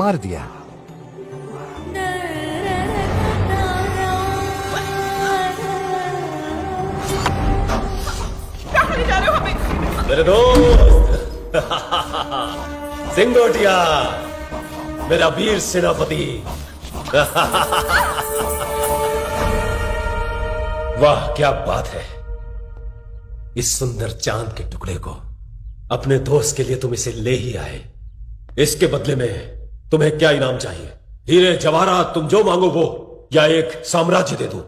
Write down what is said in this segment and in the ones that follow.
मार दिया। क्या करने जा रहे हो हमें? मेरे दोस्त सिंगोटिया, मेरा वीर सेनापति। वाह क्या बात है, इस सुंदर चांद के टुकड़े को अपने दोस्त के लिए तुम इसे ले ही आए। इसके बदले में तुम्हें क्या इनाम चाहिए? हीरे जवाहरात तुम जो मांगो वो, या एक साम्राज्य दे दूं?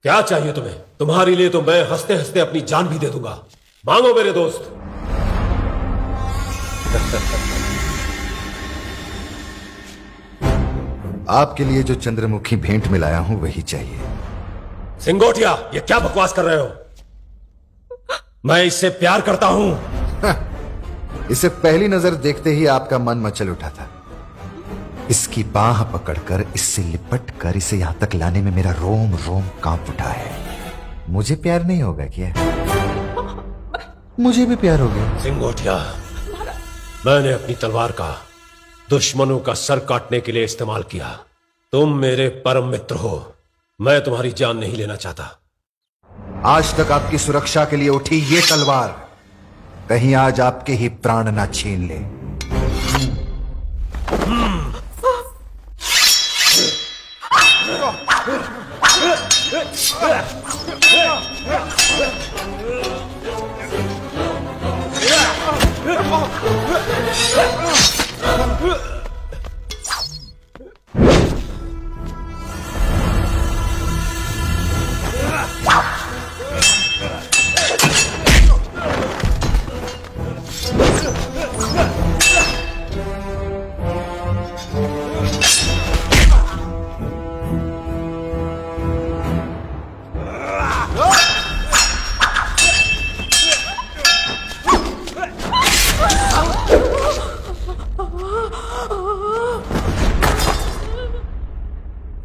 क्या चाहिए तुम्हें? तुम्हारे लिए तो मैं हंसते हंसते अपनी जान भी दे दूंगा। मांगो मेरे दोस्त। आपके लिए जो चंद्रमुखी भेंट में लाया हूं वही चाहिए। सिंगोटिया, ये क्या बकवास कर रहे हो? मैं इससे प्यार करता हूं। इसे पहली नजर देखते ही आपका मन मचल उठा था। इसकी बाह पकड़कर, इससे लिपट कर इसे यहां तक लाने में मेरा रोम रोम कांप उठा है। मुझे प्यार नहीं होगा क्या? मुझे भी प्यार हो गया। सिंगोटिया, मैंने अपनी तलवार का दुश्मनों का सर काटने के लिए इस्तेमाल किया। तुम मेरे परम मित्र हो, मैं तुम्हारी जान नहीं लेना चाहता। आज तक आपकी सुरक्षा के लिए उठी ये तलवार कहीं आज आपके ही प्राण ना छीन ले।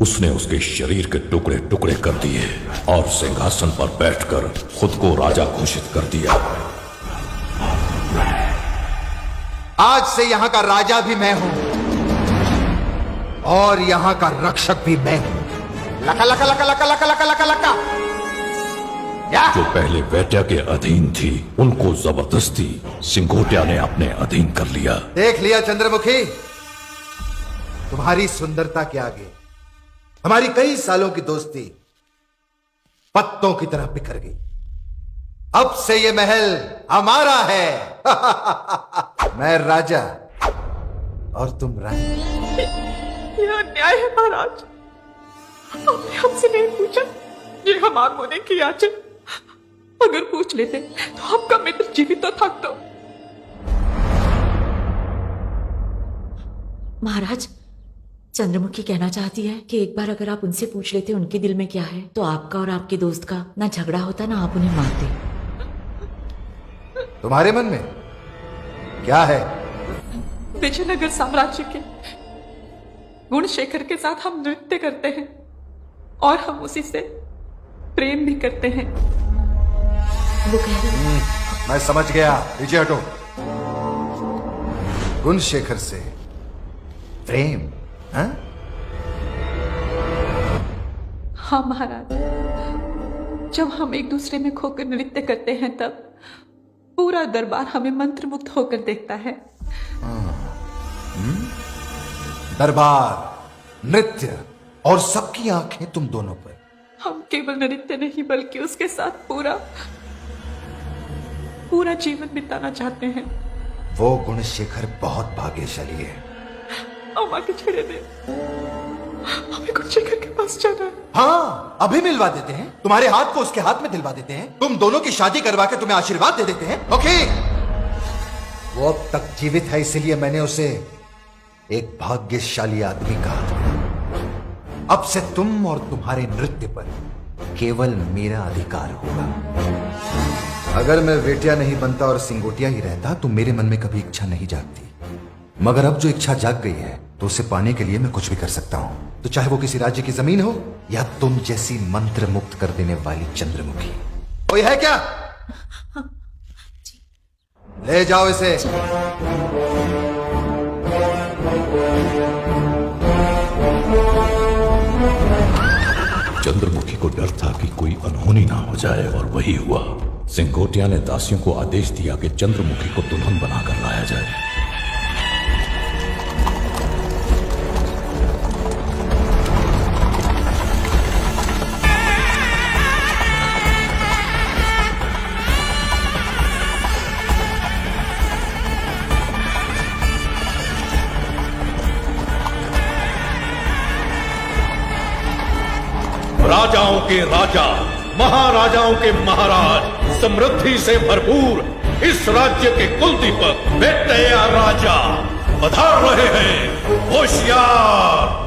उसने उसके शरीर के टुकड़े टुकड़े कर दिए और सिंहासन पर बैठकर खुद को राजा घोषित कर दिया। आज से यहां का राजा भी मैं हूं और यहां का रक्षक भी मैं हूं। लका लका लका लका लका लका लका लका। जो पहले वेट्या के अधीन थी, उनको जबरदस्ती सिंगोटिया ने अपने अधीन कर लिया। देख लिया चंद्रमुखी, तुम्हारी सुंदरता के आगे हमारी कई सालों की दोस्ती पत्तों की तरह बिखर गई। अब से ये महल हमारा है। मैं राजा और तुम रानी। यह अन्याय है महाराज। आपने हमसे नहीं पूछा, ये हमार होने की याचना। अगर पूछ लेते तो आपका मित्र जीवित तो था। तो महाराज, चंद्रमुखी कहना चाहती है कि एक बार अगर आप उनसे पूछ लेते उनके दिल में क्या है, तो आपका और आपके दोस्त का ना झगड़ा होता ना आप उन्हें मारते। तुम्हारे मन में क्या है? विजयनगर साम्राज्य के गुणशेखर के साथ हम नृत्य करते हैं और हम उसी से प्रेम भी करते हैं। वो कह रही मैं समझ गया। पीछे हटो। गुणशेखर से प्रेम? हाँ? हाँ महाराज, जब हम एक दूसरे में खोकर नृत्य करते हैं तब पूरा दरबार हमें मंत्रमुग्ध होकर देखता है। दरबार, नृत्य और सबकी आंखें तुम दोनों पर। हम केवल नृत्य नहीं बल्कि उसके साथ पूरा जीवन बिताना चाहते हैं। वो गुणशेखर बहुत भाग्यशाली है। अम्मा के छेड़े दे, हमें गुणशेखर के पास जाना है। हाँ, अभी मिलवा देते हैं। तुम्हारे हाथ को उसके हाथ में दिलवा देते हैं। तुम दोनों की शादी करवा के तुम्हें आशीर्वाद दे देते हैं। ओके? वो अब तक जीवित है, इसलिए मैंने उसे एक भाग्यशाली आदमी कहा। अब से तुम और तुम्हारे नृत्य पर केवल मेरा अधिकार होगा। अगर मैं वेटिया नहीं बनता और सिंगोटिया ही रहता तो मेरे मन में कभी इच्छा नहीं जागती। मगर अब जो इच्छा जाग गई है तो उसे पाने के लिए मैं कुछ भी कर सकता हूं। तो चाहे वो किसी राज्य की जमीन हो या तुम जैसी मंत्र मुक्त कर देने वाली चंद्रमुखी। कोई है क्या? ले जाओ इसे। चंद्रमुखी को डर था कि कोई अनहोनी ना हो जाए, और वही हुआ। सिंगोटिया ने दासियों को आदेश दिया कि चंद्रमुखी को दुल्हन बनाकर लाया जाए। राजाओं के राजा, महाराजाओं के महाराज, समृद्धि से भरपूर इस राज्य के कुलदीपक वेट्टया राजा पधार रहे हैं। होशियार!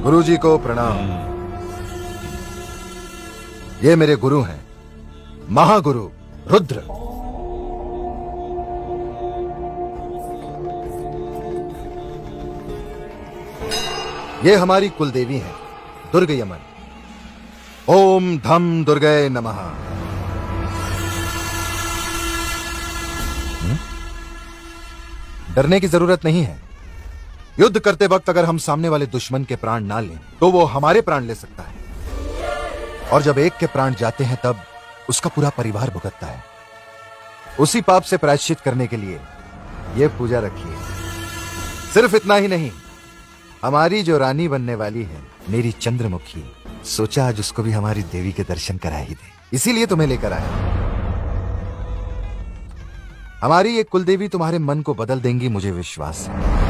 गुरुजी को प्रणाम। ये मेरे गुरु हैं, महागुरु रुद्र। ये हमारी कुलदेवी हैं, दुर्ग यमन। ओम धम दुर्गये नमः। डरने की जरूरत नहीं है। युद्ध करते वक्त अगर हम सामने वाले दुश्मन के प्राण ना लें तो वो हमारे प्राण ले सकता है, और जब एक के प्राण जाते हैं तब उसका पूरा परिवार भुगतता है। उसी पाप से प्रायश्चित करने के लिए ये पूजा रखिए। सिर्फ इतना ही नहीं, हमारी जो रानी बनने वाली है मेरी चंद्रमुखी, सोचा आज उसको भी हमारी देवी के दर्शन करा ही दे, इसीलिए तुम्हें लेकर आया। हमारी ये कुलदेवी तुम्हारे मन को बदल देंगी, मुझे विश्वास है।